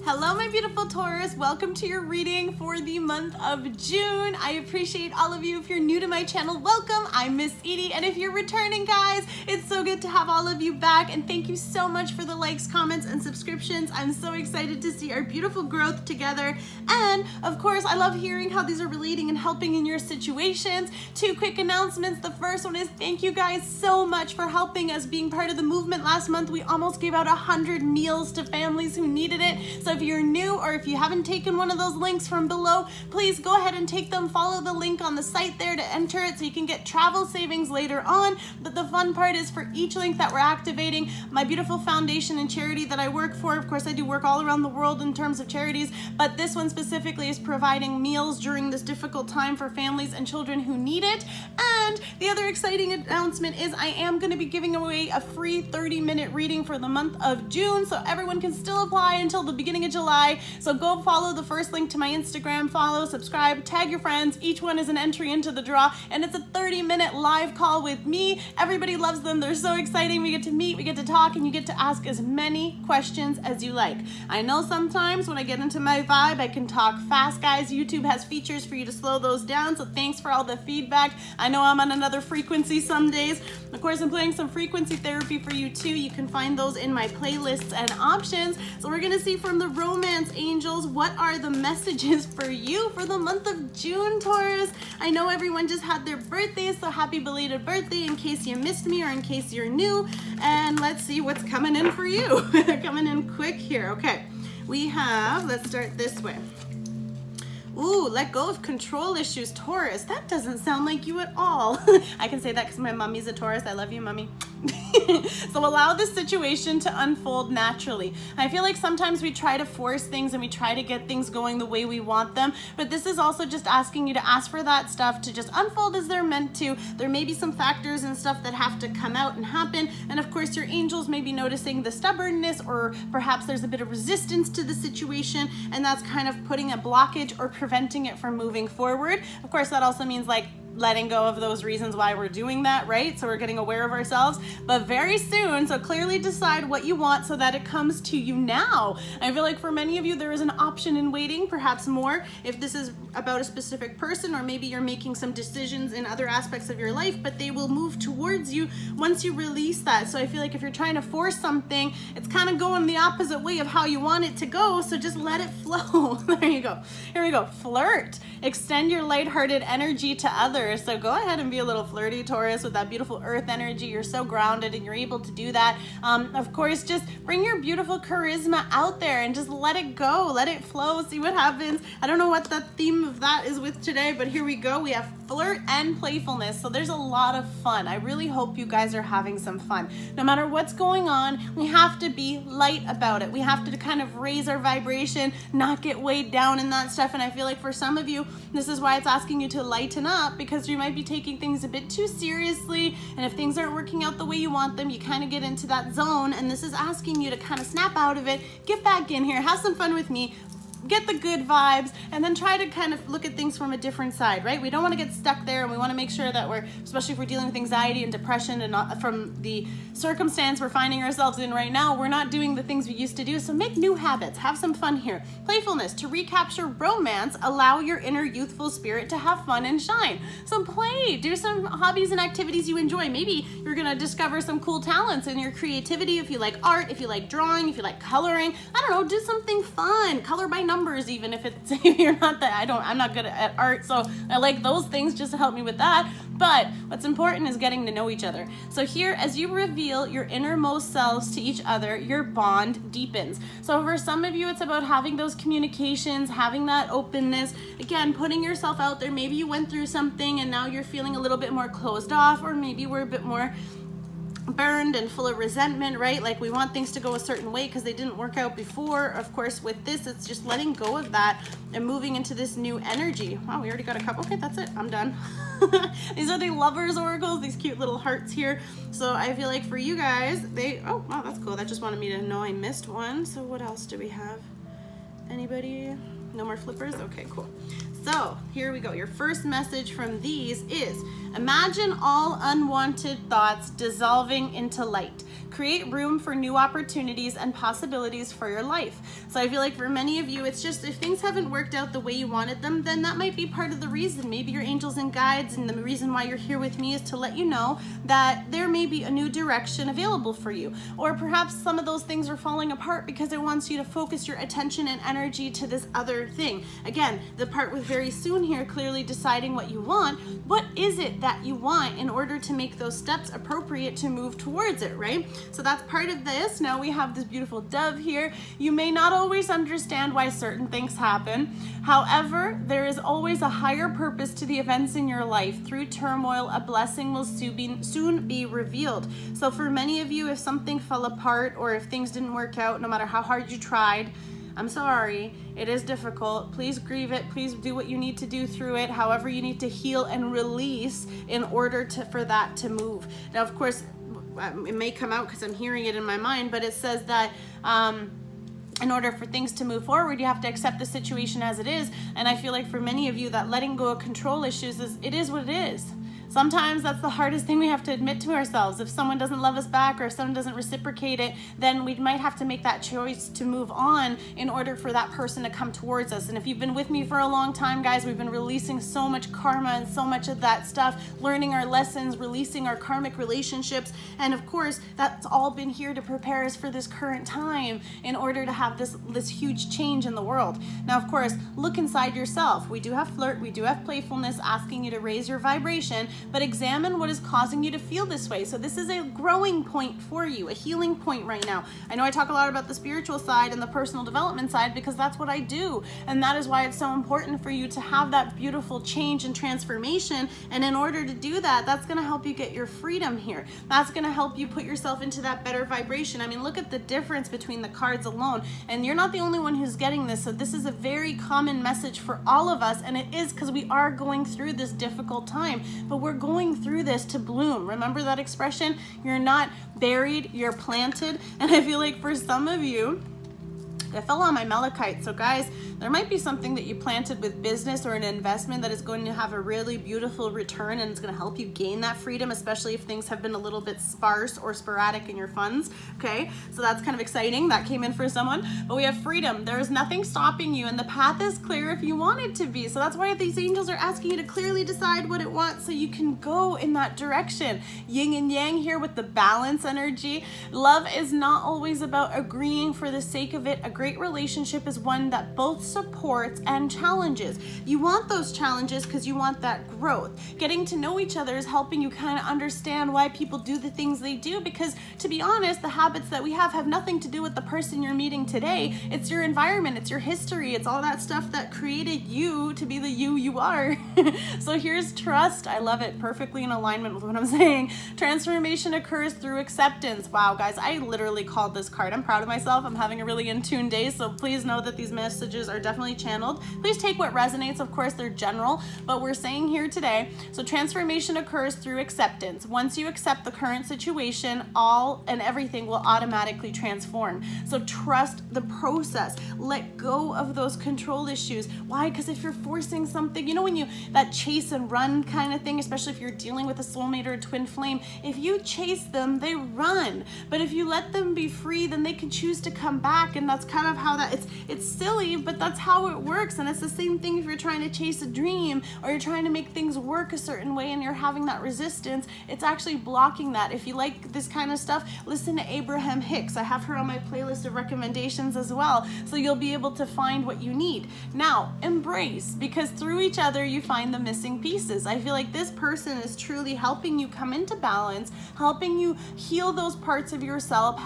Hello, my beautiful Taurus. Welcome to your reading for the month of June. I appreciate all of you. If you're new to my channel, welcome. I'm Miss Edie, and if you're returning, guys, it's so good to have all of you back, and thank you so much for the likes, comments, and subscriptions. I'm so excited to see our beautiful growth together, and of course, I love hearing how these are relating and helping in your situations. Two quick announcements. The first one is thank you guys so much for helping us being part of the movement. Last month, we almost gave out 100 meals to families who needed it. So if you're new or if you haven't taken one of those links from below, please go ahead and take them. Follow the link on the site there to enter it so you can get travel savings later on. But the fun part is for each link that we're activating, my beautiful foundation and charity that I work for, of course I do work all around the world in terms of charities, but this one specifically is providing meals during this difficult time for families and children who need it. And the other exciting announcement is I am going to be giving away a free 30-minute reading for the month of June, so everyone can still apply until the beginning of July. So go follow the first link to my Instagram, follow, subscribe, tag your friends. Each one is an entry into the draw, and it's a 30-minute live call with me. Everybody loves them. They're so exciting. We get to meet, we get to talk, and you get to ask as many questions as you like. I know sometimes when I get into my vibe, I can talk fast, guys. YouTube has features for you to slow those down, so thanks for all the feedback. I know I'm on another frequency some days. Of course, I'm playing some frequency therapy for you too. You can find those in my playlists and options. So we're gonna see from the romance angels, what are the messages for you for the month of June, Taurus? I know everyone just had their birthdays, so happy belated birthday in case you missed me or in case you're new. And let's see what's coming in for you. Coming in quick here. Okay, we have, let's start this way. Ooh, let go of control issues, Taurus. That doesn't sound like you at all. I can say that because my mommy's a Taurus. I love you, mommy. So allow this situation to unfold naturally. I feel like sometimes we try to force things and we try to get things going the way we want them, but this is also just asking you to ask for that stuff to just unfold as they're meant to. There may be some factors and stuff that have to come out and happen, and of course your angels may be noticing the stubbornness, or perhaps there's a bit of resistance to the situation, and that's kind of putting a blockage or preventing it from moving forward. Of course, that also means like letting go of those reasons why we're doing that, right? So we're getting aware of ourselves, but very soon, so clearly decide what you want so that it comes to you now. I feel like for many of you, there is an option in waiting, perhaps more, if this is about a specific person, or maybe you're making some decisions in other aspects of your life, but they will move towards you once you release that. So I feel like if you're trying to force something, it's kind of going the opposite way of how you want it to go, so just let it flow. There you go. Here we go. Flirt. Extend your lighthearted energy to others. So go ahead and be a little flirty, Taurus, with that beautiful earth energy. You're so grounded and you're able to do that. Of course, just bring your beautiful charisma out there and just let it go. Let it flow. See what happens. I don't know what the theme of that is with today, but here we go. We have flirt and playfulness. So there's a lot of fun. I really hope you guys are having some fun. No matter what's going on, we have to be light about it. We have to kind of raise our vibration, not get weighed down in that stuff. And I feel like for some of you, this is why it's asking you to lighten up, because you might be taking things a bit too seriously. And if things aren't working out the way you want them, you kind of get into that zone. And this is asking you to kind of snap out of it, get back in here, have some fun with me, get the good vibes, and then try to kind of look at things from a different side, right? We don't want to get stuck there, and we want to make sure that we're, especially if we're dealing with anxiety and depression and not from the circumstance we're finding ourselves in right now, we're not doing the things we used to do. So make new habits, have some fun here. Playfulness, to recapture romance, allow your inner youthful spirit to have fun and shine. So play, do some hobbies and activities you enjoy. Maybe you're going to discover some cool talents in your creativity. If you like art, if you like drawing, if you like coloring, I don't know, do something fun. Color by numbers, even if it's, if you're not that, I'm not good at art, so I like those things just to help me with that. But what's important is getting to know each other. So here, as you reveal your innermost selves to each other, your bond deepens. So for some of you, it's about having those communications, having that openness, again, putting yourself out there. Maybe you went through something and now you're feeling a little bit more closed off, or maybe we're a bit more burned and full of resentment, right? Like we want things to go a certain way because they didn't work out before. Of course, with this, it's just letting go of that and moving into this new energy. Wow, we already got a couple. Okay, that's it. I'm done. These are the lovers oracles, these cute little hearts here. So I feel like for you guys, oh, wow, that's cool. That just wanted me to know I missed one. So what else do we have? Anybody? No more flippers? Okay, cool. So here we go. Your first message from these is, imagine all unwanted thoughts dissolving into light. Create room for new opportunities and possibilities for your life. So I feel like for many of you, it's just if things haven't worked out the way you wanted them, then that might be part of the reason. Maybe your angels and guides, and the reason why you're here with me is to let you know that there may be a new direction available for you. Or perhaps some of those things are falling apart because it wants you to focus your attention and energy to this other thing. Again, the part with very soon here, clearly deciding what you want. What is it that you want in order to make those steps appropriate to move towards it, right? So that's part of this. Now we have this beautiful dove here. You may not always understand why certain things happen. However, there is always a higher purpose to the events in your life. Through turmoil, a blessing will soon be revealed. So for many of you, if something fell apart or if things didn't work out, no matter how hard you tried, I'm sorry, it is difficult. Please grieve it. Please do what you need to do through it. However, you need to heal and release in order for that to move. Now, of course, it may come out because I'm hearing it in my mind, but it says that in order for things to move forward, you have to accept the situation as it is. And I feel like for many of you, that letting go of control issues it is what it is. Sometimes that's the hardest thing we have to admit to ourselves. If someone doesn't love us back or if someone doesn't reciprocate it, then we might have to make that choice to move on in order for that person to come towards us. And if you've been with me for a long time, guys, we've been releasing so much karma and so much of that stuff, learning our lessons, releasing our karmic relationships. And of course, that's all been here to prepare us for this current time in order to have this huge change in the world. Now, of course, look inside yourself. We do have flirt, we do have playfulness, asking you to raise your vibration, but examine what is causing you to feel this way. So this is a growing point for you, a healing point right now. I know I talk a lot about the spiritual side and the personal development side because that's what I do. And that is why it's so important for you to have that beautiful change and transformation. And in order to do that, that's going to help you get your freedom here. That's going to help you put yourself into that better vibration. I mean, look at the difference between the cards alone. And you're not the only one who's getting this. So this is a very common message for all of us. And it is because we are going through this difficult time. But we're going through this to bloom. Remember that expression? You're not buried, you're planted. And I feel like for some of you, I fell on my malachite. So guys, there might be something that you planted with business or an investment that is going to have a really beautiful return, and it's going to help you gain that freedom, especially if things have been a little bit sparse or sporadic in your funds. Okay, so that's kind of exciting. That came in for someone. But we have freedom. There is nothing stopping you, and the path is clear if you want it to be. So that's why these angels are asking you to clearly decide what it wants so you can go in that direction. Yin and yang here with the balance energy. Love is not always about agreeing for the sake of it. A great relationship is one that both supports and challenges. You want those challenges because you want that growth. Getting to know each other is helping you kind of understand why people do the things they do, because to be honest, the habits that we have nothing to do with the person you're meeting today. It's your environment, it's your history, it's all that stuff that created you to be the you are. So here's trust. I love it. Perfectly in alignment with what I'm saying. Transformation occurs through acceptance. Wow, guys, I literally called this card. I'm proud of myself. I'm having a really in tune day, so please know that these messages are definitely channeled. Please take what resonates. Of course, they're general, but we're saying here today, so transformation occurs through acceptance. Once you accept the current situation, all and everything will automatically transform. So trust the process. Let go of those control issues. Why? Because if you're forcing something, you know, when that chase and run kind of thing, especially if you're dealing with a soulmate or a twin flame, if you chase them, they run. But if you let them be free, then they can choose to come back. And that's kind of how it's silly, but that's how it works. And it's the same thing if you're trying to chase a dream or you're trying to make things work a certain way and you're having that resistance, it's actually blocking that. If you like this kind of stuff, listen to Abraham Hicks. I have her on my playlist of recommendations as well, so you'll be able to find what you need. Now, embrace, because through each other you find the missing pieces. I feel like this person is truly helping you come into balance, helping you heal those parts of yourself,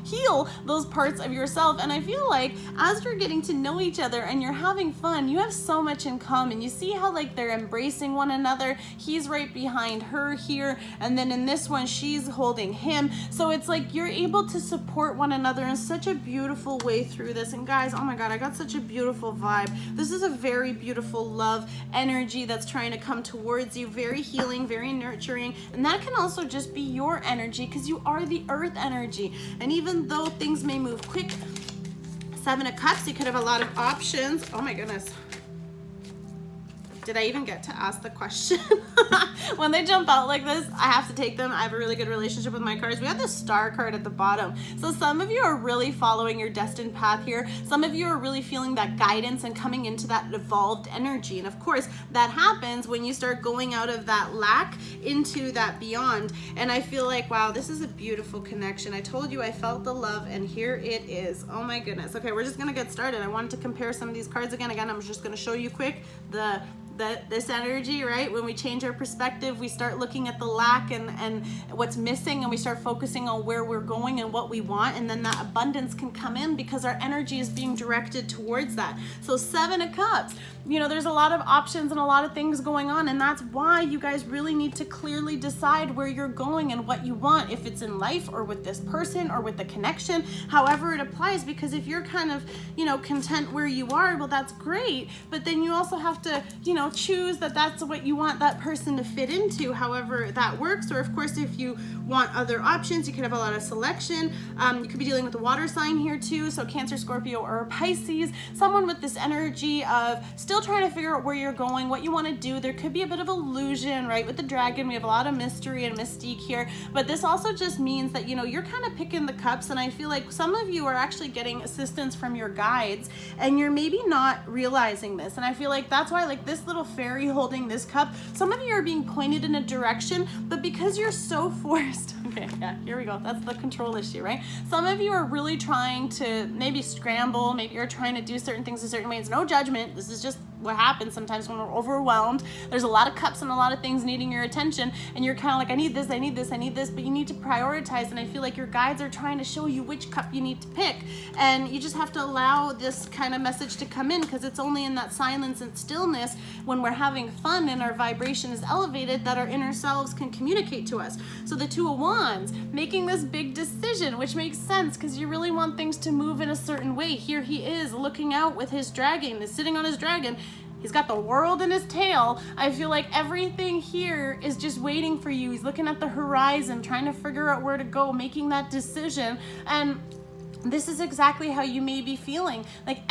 heal those parts of yourself. And I feel like as you're getting to know each other and you're having fun, you have so much in common. You see how like they're embracing one another. He's right behind her here, and then in this one she's holding him. So it's like you're able to support one another in such a beautiful way through this. And guys, oh my god, I got such a beautiful vibe. This is a very beautiful love energy that's trying to come towards you. Very healing, very nurturing. And that can also just be your energy, because you are the earth energy. And even though things may move quick, Seven of Cups, you could have a lot of options. Oh my goodness. Did I even get to ask the question? When they jump out like this, I have to take them. I have a really good relationship with my cards. We have the Star card at the bottom. So some of you are really following your destined path here. Some of you are really feeling that guidance and coming into that evolved energy. And of course, that happens when you start going out of that lack into that beyond. And I feel like, wow, this is a beautiful connection. I told you I felt the love, and here it is. Oh my goodness. Okay, we're just gonna get started. I wanted to compare some of these cards again. I'm just gonna show you quick this energy, right? When we change our perspective, we start looking at the lack and what's missing, and we start focusing on where we're going and what we want, and then that abundance can come in because our energy is being directed towards that. So Seven of Cups, you know, there's a lot of options and a lot of things going on, and that's why you guys really need to clearly decide where you're going and what you want, if it's in life or with this person or with the connection, however it applies. Because if you're kind of, you know, content where you are, well, that's great, but then you also have to, you know, choose that that's what you want that person to fit into, however that works. Or of course, if you want other options, you could have a lot of selection. You could be dealing with a water sign here too, so Cancer, Scorpio, or Pisces, someone with this energy of still trying to figure out where you're going, what you want to do. There could be a bit of illusion, right? With the dragon, we have a lot of mystery and mystique here, but this also just means that, you know, you're kind of picking the cups, and I feel like some of you are actually getting assistance from your guides, and you're maybe not realizing this. And I feel like that's why, like, this little fairy holding this cup, some of you are being pointed in a direction, but because you're so forced, okay, yeah, here we go, that's the control issue, right? Some of you are really trying to maybe scramble, maybe you're trying to do certain things a certain way. It's no judgment, this is just what happens sometimes when we're overwhelmed. There's a lot of cups and a lot of things needing your attention, and you're kind of like, I need this, I need this, I need this, but you need to prioritize. And I feel like your guides are trying to show you which cup you need to pick, and you just have to allow this kind of message to come in, because it's only in that silence and stillness, when we're having fun and our vibration is elevated, that our inner selves can communicate to us. So the Two of Wands, making this big decision, which makes sense because you really want things to move in a certain way. Here he is looking out with his dragon, is sitting on his dragon. He's got the world in his tail. I feel like everything here is just waiting for you. He's looking at the horizon, trying to figure out where to go, making that decision. And this is exactly how you may be feeling. Like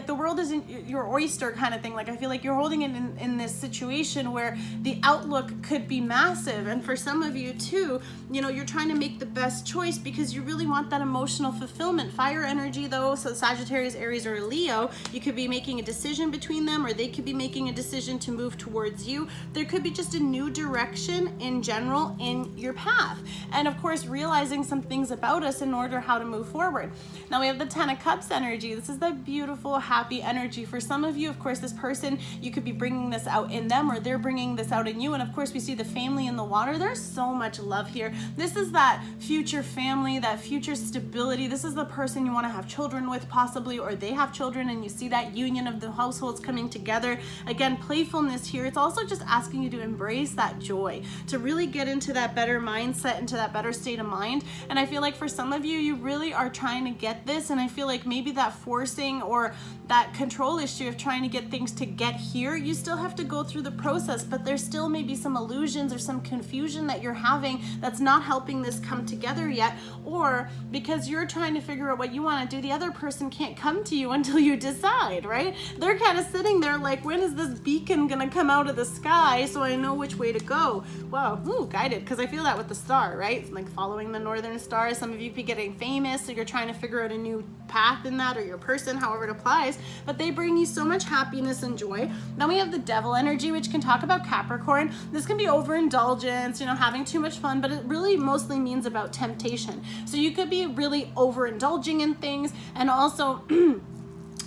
the world isn't your oyster kind of thing. Like I feel like you're holding it in this situation where the outlook could be massive. And for some of you too, you know, you're trying to make the best choice because you really want that emotional fulfillment. Fire energy though, so Sagittarius, Aries, or Leo, you could be making a decision between them, or they could be making a decision to move towards you. There could be just a new direction in general in your path. And of course, realizing some things about us in order how to move forward. Now we have the Ten of Cups energy. This is that beautiful, happy energy. For some of you, of course, this person, you could be bringing this out in them, or they're bringing this out in you. And of course, we see the family in the water. There's so much love here. This is that future family, that future stability. This is the person you want to have children with possibly, or they have children, and you see that union of the households coming together. Again, playfulness here. It's also just asking you to embrace that joy, to really get into that better mindset, into that better state of mind. And I feel like for some of you, you really are trying to get this, and I feel like maybe that forcing or that control issue of trying to get things to get here, you still have to go through the process, but there's still maybe some illusions or some confusion that you're having that's not helping this come together yet. Or because you're trying to figure out what you want to do, the other person can't come to you until you decide, right? They're kind of sitting there like, when is this beacon gonna come out of the sky so I know which way to go? Wow, ooh, guided, because I feel that with the star, right? It's like following the northern star. Some of you be getting famous, so you're trying to figure out a new path in that, or your person, however it applies, but they bring you so much happiness and joy. Then we have the Devil energy, which can talk about Capricorn. This can be overindulgence, you know, having too much fun, but it really mostly means about temptation. So you could be really overindulging in things, and also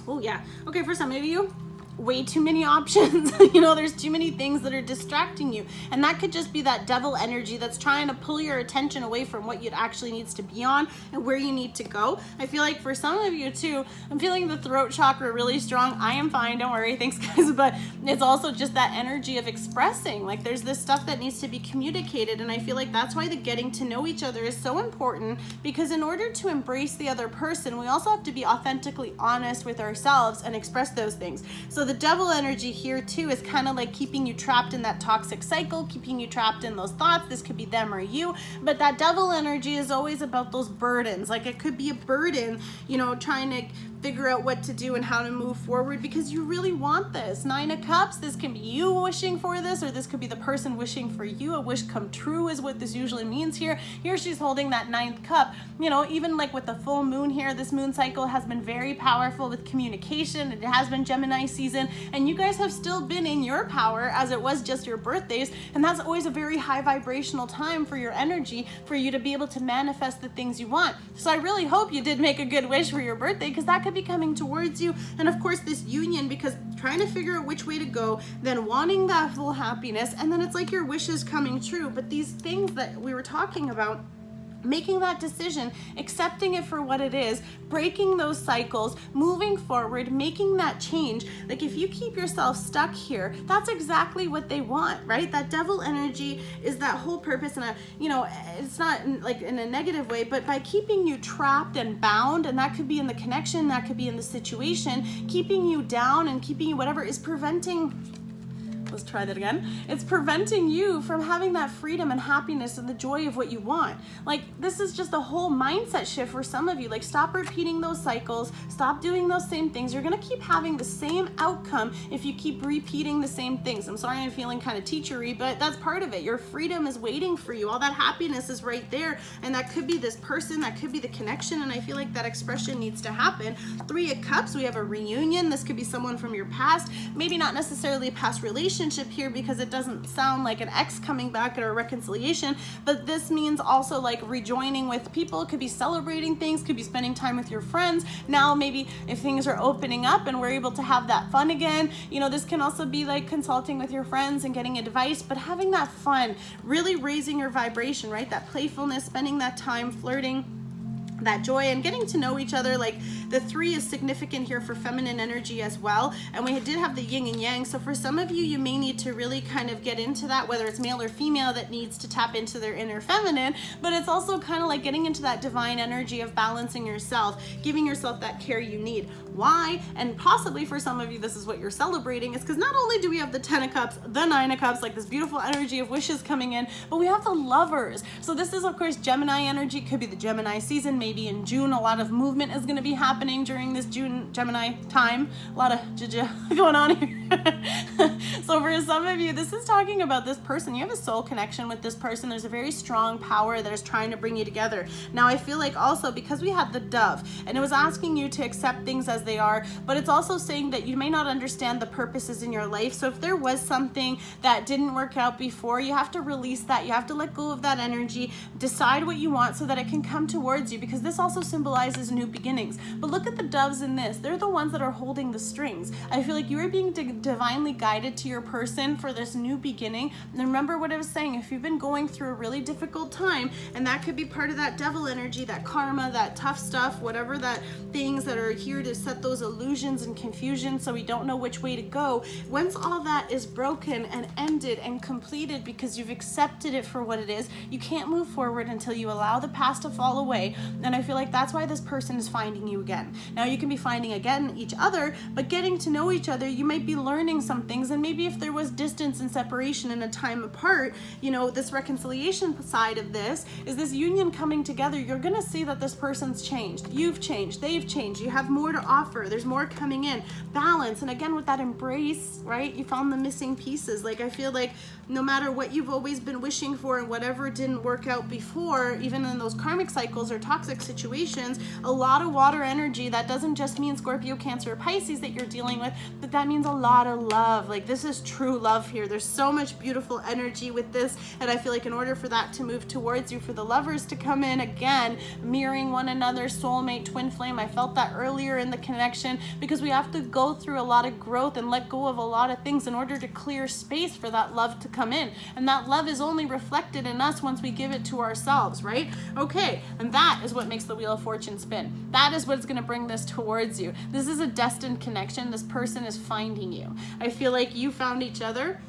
oh yeah, okay, for some of you, way too many options. You know, there's too many things that are distracting you, and that could just be that devil energy that's trying to pull your attention away from what it actually needs to be on and where you need to go. I feel like for some of you too, I'm feeling the throat chakra really strong. I am fine, don't worry, thanks guys. But it's also just that energy of expressing, like there's this stuff that needs to be communicated, and I feel like that's why the getting to know each other is so important, because in order to embrace the other person, we also have to be authentically honest with ourselves and express those things. So the devil energy here too is kind of like keeping you trapped in that toxic cycle, keeping you trapped in those thoughts. This could be them or you, but that devil energy is always about those burdens. Like it could be a burden, you know, trying to figure out what to do and how to move forward because you really want this. 9 of Cups, this can be you wishing for this, or this could be the person wishing for you. A wish come true is what this usually means here. Here she's holding that 9th cup. You know, even like with the full moon here, this moon cycle has been very powerful with communication. It has been Gemini season, and you guys have still been in your power as it was just your birthdays, and that's always a very high vibrational time for your energy, for you to be able to manifest the things you want. So I really hope you did make a good wish for your birthday, because that could be coming towards you. And of course this union, because trying to figure out which way to go, then wanting that full happiness, and then it's like your wishes coming true. But these things that we were talking about, making that decision, accepting it for what it is, breaking those cycles, moving forward, making that change. Like if you keep yourself stuck here, that's exactly what they want, right? That devil energy is that whole purpose, and you know, it's not like in a negative way, but by keeping you trapped and bound, and that could be in the connection, that could be in the situation, keeping you down and keeping you whatever is preventing, let's try that again. It's preventing you from having that freedom and happiness and the joy of what you want. Like this is just a whole mindset shift for some of you. Like stop repeating those cycles, stop doing those same things. You're gonna keep having the same outcome if you keep repeating the same things. I'm sorry I'm feeling kind of teachery, but that's part of it. Your freedom is waiting for you. All that happiness is right there, and that could be this person, that could be the connection, and I feel like that expression needs to happen. 3 of Cups, we have a reunion. This could be someone from your past, maybe not necessarily a past relationship here because it doesn't sound like an ex coming back or a reconciliation, but this means also like rejoining with people. Could be celebrating things, could be spending time with your friends. Now maybe if things are opening up and we're able to have that fun again, you know, this can also be like consulting with your friends and getting advice, but having that fun, really raising your vibration, right? That playfulness, spending that time flirting, that joy, and getting to know each other. Like the 3 is significant here for feminine energy as well, and we did have the yin and yang. So for some of you, you may need to really kind of get into that, whether it's male or female that needs to tap into their inner feminine, but it's also kind of like getting into that divine energy of balancing yourself, giving yourself that care you need. Why? And possibly for some of you, this is what you're celebrating, is because not only do we have the 10 of Cups, the 9 of Cups, like this beautiful energy of wishes coming in, but we have the Lovers. So this is of course Gemini energy, could be the Gemini season. Maybe in June a lot of movement is going to be happening during this June Gemini time. A lot of going on here. So for some of you, this is talking about this person. You have a soul connection with this person. There's a very strong power that is trying to bring you together. Now I feel like also because we had the Dove, and it was asking you to accept things as they are, but it's also saying that you may not understand the purposes in your life. So if there was something that didn't work out before, you have to release that. You have to let go of that energy, decide what you want so that it can come towards you, because this also symbolizes new beginnings. But look at the doves in this. They're the ones that are holding the strings. I feel like you are being divinely guided to your person for this new beginning. And remember what I was saying, if you've been going through a really difficult time, and that could be part of that devil energy, that karma, that tough stuff, whatever, that things that are here to set those illusions and confusion so we don't know which way to go. Once all that is broken and ended and completed because you've accepted it for what it is, you can't move forward until you allow the past to fall away. And I feel like that's why this person is finding you again. Now you can be finding again each other, but getting to know each other, you might be learning some things. And maybe if there was distance and separation and a time apart, you know, this reconciliation side of this is this union coming together. You're gonna see that this person's changed. You've changed, they've changed. You have more to offer. There's more coming in. Balance. And again, with that embrace, right? You found the missing pieces. Like I feel like no matter what you've always been wishing for and whatever didn't work out before, even in those karmic cycles or toxic situations, a lot of water energy. That doesn't just mean Scorpio, Cancer, or Pisces that you're dealing with, but that means a lot of love. Like this is true love here. There's so much beautiful energy with this, and I feel like in order for that to move towards you, for the Lovers to come in again, mirroring one another, soulmate, twin flame. I felt that earlier in the connection, because we have to go through a lot of growth and let go of a lot of things in order to clear space for that love to come in. And that love is only reflected in us once we give it to ourselves, right? Okay, and that is what makes the Wheel of Fortune spin. That is what's going to bring this towards you. This is a destined connection. This person is finding you. I feel like you found each other.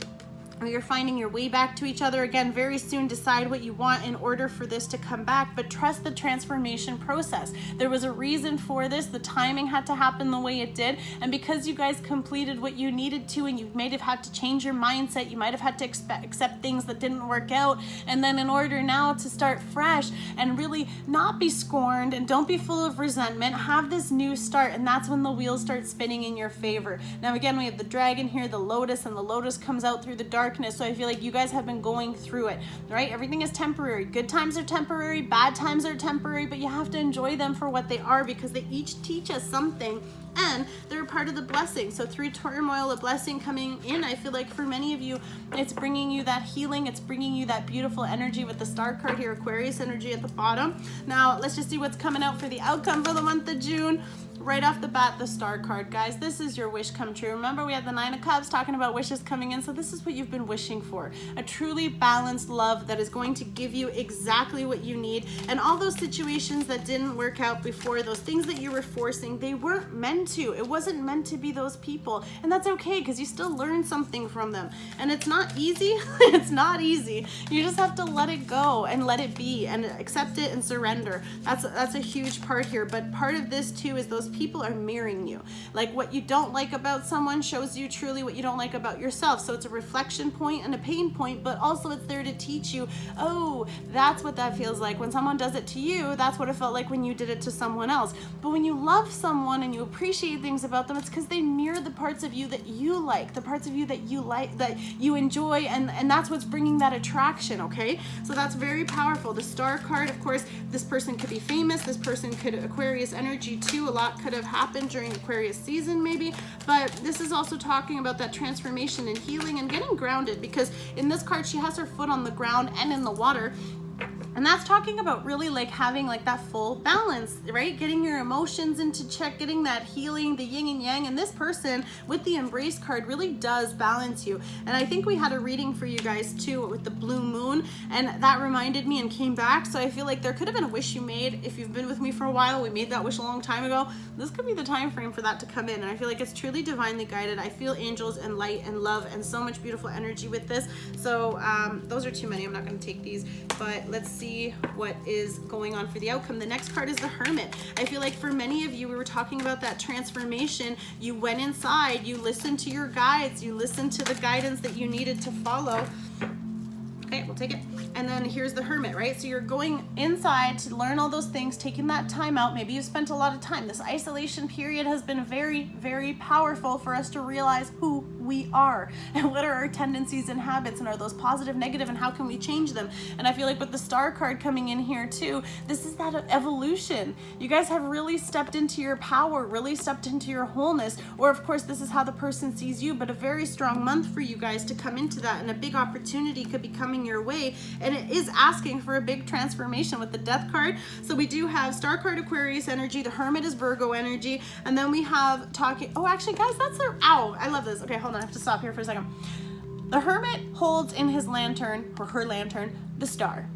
or you're finding your way back to each other again very soon. Decide what you want in order for this to come back, but trust the transformation process. There was a reason for this. The timing had to happen the way it did, and because you guys completed what you needed to, and you might have had to change your mindset, you might have had to accept things that didn't work out, and then in order now to start fresh and really not be scorned and don't be full of resentment, have this new start, and that's when the wheels start spinning in your favor. Now again, we have the dragon here, the lotus, and the lotus comes out through the darkness. So I feel like you guys have been going through it, right? Everything is temporary. Good times are temporary, bad times are temporary, but you have to enjoy them for what they are, because they each teach us something, and they're a part of the blessing. So through turmoil, a blessing coming in. I feel like for many of you, it's bringing you that healing. It's bringing you that beautiful energy with the star card here, Aquarius energy at the bottom. Now let's just see what's coming out for the outcome for the month of June. Right off the bat, the star card, guys. This is your wish come true. Remember, we had the 9 of Cups talking about wishes coming in. So this is what you've been wishing for. A truly balanced love that is going to give you exactly what you need. And all those situations that didn't work out before, those things that you were forcing, they weren't meant to. It wasn't meant to be those people. And that's okay, because you still learn something from them. And it's not easy. It's not easy. You just have to let it go and let it be and accept it and surrender. That's a huge part here. But part of this too is those people are mirroring you. Like what you don't like about someone shows you truly what you don't like about yourself. So it's a reflection point and a pain point, but also it's there to teach you, oh, that's what that feels like. When someone does it to you, that's what it felt like when you did it to someone else. But when you love someone and you appreciate things about them, it's because they mirror the parts of you that you like, the parts of you that you like, that you enjoy, and that's what's bringing that attraction, okay? So that's very powerful. The star card, of course, this person could be famous, this person could Aquarius energy too. A lot could have happened during Aquarius season maybe, but this is also talking about that transformation and healing and getting grounded, because in this card she has her foot on the ground and in the water. And that's talking about really like having like that full balance, right? Getting your emotions into check, getting that healing, the yin and yang. And this person with the embrace card really does balance you. And I think we had a reading for you guys too with the blue moon, and that reminded me and came back. So I feel like there could have been a wish you made. If you've been with me for a while, we made that wish a long time ago. This could be the time frame for that to come in. And I feel like it's truly divinely guided. I feel angels and light and love and so much beautiful energy with this. So those are too many. I'm not going to take these, but let's see what is going on for the outcome. The next card is the Hermit. I feel like for many of you, we were talking about that transformation. You went inside, you listened to your guides, you listened to the guidance that you needed to follow. Okay, we'll take it. And then here's the Hermit, right? So you're going inside to learn all those things, taking that time out. Maybe you spent a lot of time. This isolation period has been very, very powerful for us to realize who we are and what are our tendencies and habits, and are those positive, negative, and how can we change them? And I feel like with the star card coming in here too, this is that evolution. You guys have really stepped into your power, really stepped into your wholeness, or of course this is how the person sees you, but a very strong month for you guys to come into that, and a big opportunity could be coming your way, and it is asking for a big transformation with the Death card. So we do have star card Aquarius energy, the Hermit is Virgo energy, and then we have talking, oh actually guys, that's their, ow, I love this. Okay, hold on, I have to stop here for a second. The Hermit holds in his lantern, or her lantern, the star.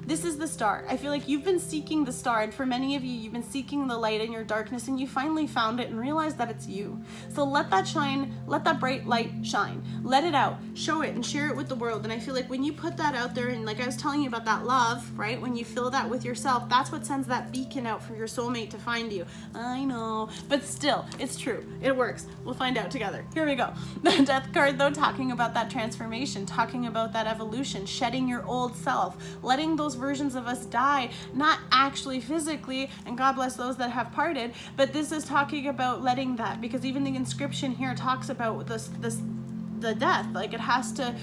This is the star. I feel like you've been seeking the star, and for many of you, you've been seeking the light in your darkness, and you finally found it and realized that it's you. So let that shine, let that bright light shine. Let it out, show it, and share it with the world. And I feel like when you put that out there, and like I was telling you about that love, right? When you feel that with yourself, that's what sends that beacon out for your soulmate to find you. I know, but still, it's true. It works. We'll find out together. Here we go. The Death card, though, talking about that transformation, talking about that evolution, shedding your old self, letting those versions of us die, not actually physically, and God bless those that have parted, but this is talking about letting that, because even the inscription here talks about the death, like it has to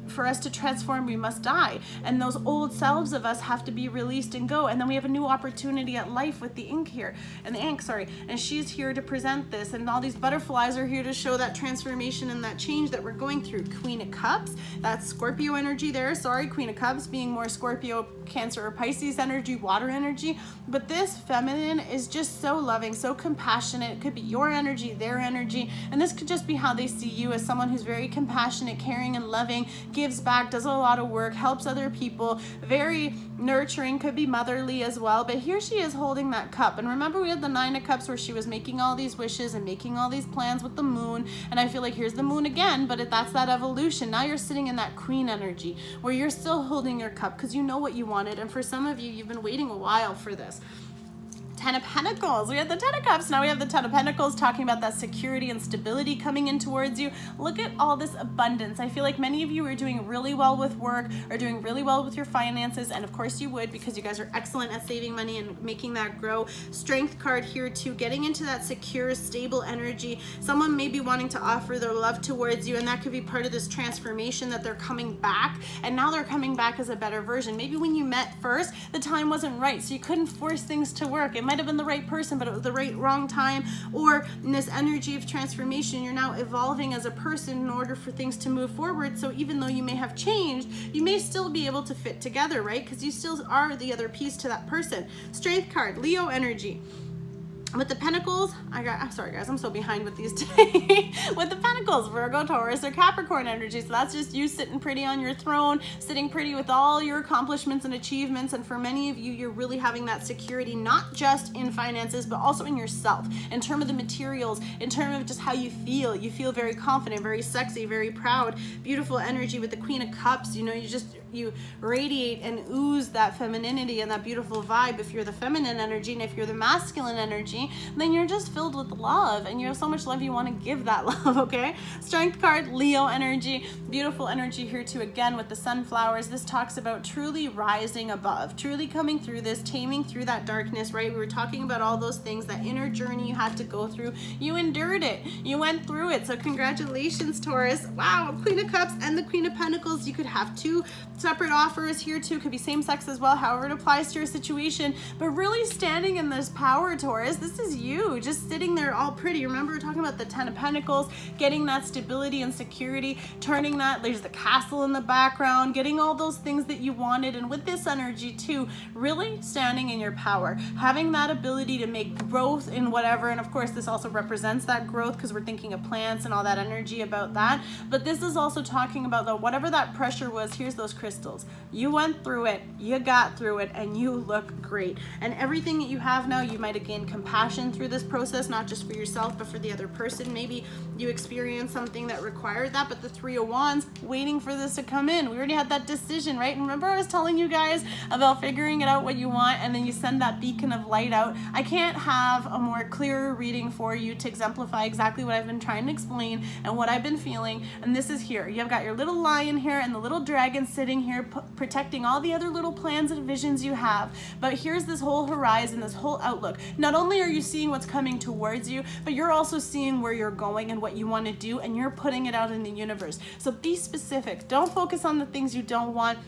for us to transform, we must die, and those old selves of us have to be released and go. And then we have a new opportunity at life with the ink here, and the ink, sorry, and she's here to present this, and all these butterflies are here to show that transformation and that change that we're going through. Queen of Cups, that's Scorpio energy there, sorry, Queen of Cups being more Scorpio Cancer or Pisces energy, water energy, but this feminine is just so loving, so compassionate. It could be your energy, their energy, and this could just be how they see you, as someone who's very compassionate, caring, and loving, gives back, does a lot of work, helps other people, very nurturing, could be motherly as well. But here she is holding that cup. And remember, we had the Nine of Cups where she was making all these wishes and making all these plans with the moon, and I feel like here's the moon again, but that's that evolution. Now you're sitting in that queen energy where you're still holding your cup because you know what you wanted, and for some of you, you've been waiting a while for this. Ten of Pentacles. We had the Ten of Cups. Now we have the Ten of Pentacles, talking about that security and stability coming in towards you. Look at all this abundance. I feel like many of you are doing really well with work, or doing really well with your finances, and of course you would, because you guys are excellent at saving money and making that grow. Strength card here too, getting into that secure, stable energy. Someone may be wanting to offer their love towards you, and that could be part of this transformation, that they're coming back, and now they're coming back as a better version. Maybe when you met first, the time wasn't right, so you couldn't force things to work. It might have been the right person, but it was the wrong time. Or in this energy of transformation, you're now evolving as a person in order for things to move forward. So even though you may have changed, you may still be able to fit together, right? Because you still are the other piece to that person. Strength card, Leo energy. With the Pentacles, I'm sorry guys, I'm so behind with these today. With the Pentacles, Virgo, Taurus, or Capricorn energy. So that's just you sitting pretty on your throne, sitting pretty with all your accomplishments and achievements. And for many of you, you're really having that security, not just in finances, but also in yourself, in terms of the materials, in terms of just how you feel. You feel very confident, very sexy, very proud, beautiful energy. With the Queen of Cups, you know, you radiate and ooze that femininity and that beautiful vibe if you're the feminine energy, and if you're the masculine energy, then you're just filled with love, and you have so much love you want to give that love, okay? Strength card, Leo energy, beautiful energy here too. Again, with the sunflowers, this talks about truly rising above, truly coming through this, taming through that darkness, right? We were talking about all those things, that inner journey you had to go through. You endured it, you went through it, so congratulations, Taurus. Wow, Queen of Cups and the Queen of Pentacles. You could have two separate offers here too, could be same sex as well, however it applies to your situation, but really standing in this power, Taurus. This is you just sitting there all pretty. Remember, we're talking about the Ten of Pentacles, getting that stability and security, turning that, there's the castle in the background, getting all those things that you wanted. And with this energy too, really standing in your power, having that ability to make growth in whatever. And of course, this also represents that growth because we're thinking of plants and all that energy about that. But this is also talking about the whatever that pressure was. Here's those crystals. You went through it, you got through it, and you look great. And everything that you have now, you might have gained compassion through this process, not just for yourself, but for the other person. Maybe you experienced something that required that, but the Three of Wands, waiting for this to come in. We already had that decision, right? And remember, I was telling you guys about figuring it out what you want, and then you send that beacon of light out. I can't have a more clearer reading for you to exemplify exactly what I've been trying to explain and what I've been feeling. And this is here. You've got your little lion here and the little dragon sitting here protecting all the other little plans and visions you have. But here's this whole horizon, this whole outlook. Not only are you seeing what's coming towards you, but you're also seeing where you're going and what you want to do, and you're putting it out in the universe. So be specific. Don't focus on the things you don't want.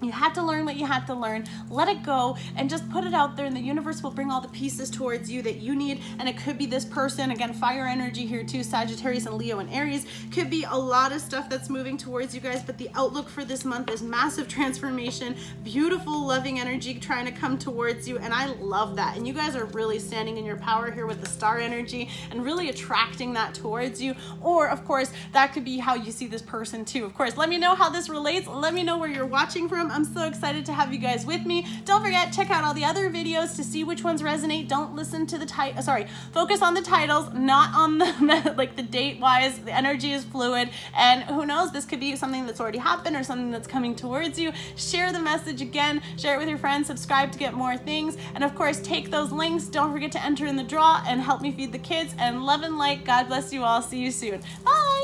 You had to learn what you had to learn. Let it go and just put it out there, and the universe will bring all the pieces towards you that you need. And it could be this person, again, fire energy here too, Sagittarius and Leo and Aries. Could be a lot of stuff that's moving towards you guys, but the outlook for this month is massive transformation, beautiful, loving energy trying to come towards you, and I love that. And you guys are really standing in your power here with the star energy and really attracting that towards you. Or, of course, that could be how you see this person too. Of course, let me know how this relates. Let me know where you're watching from. I'm so excited to have you guys with me. Don't forget, check out all the other videos to see which ones resonate. Don't listen to the focus on the titles, not on the like the date wise. The energy is fluid, and who knows, this could be something that's already happened or something that's coming towards you. Share the message again, share it with your friends, subscribe to get more things, and of course, take those links. Don't forget to enter in the draw and help me feed the kids. And love and light. God bless you all. See you soon. Bye.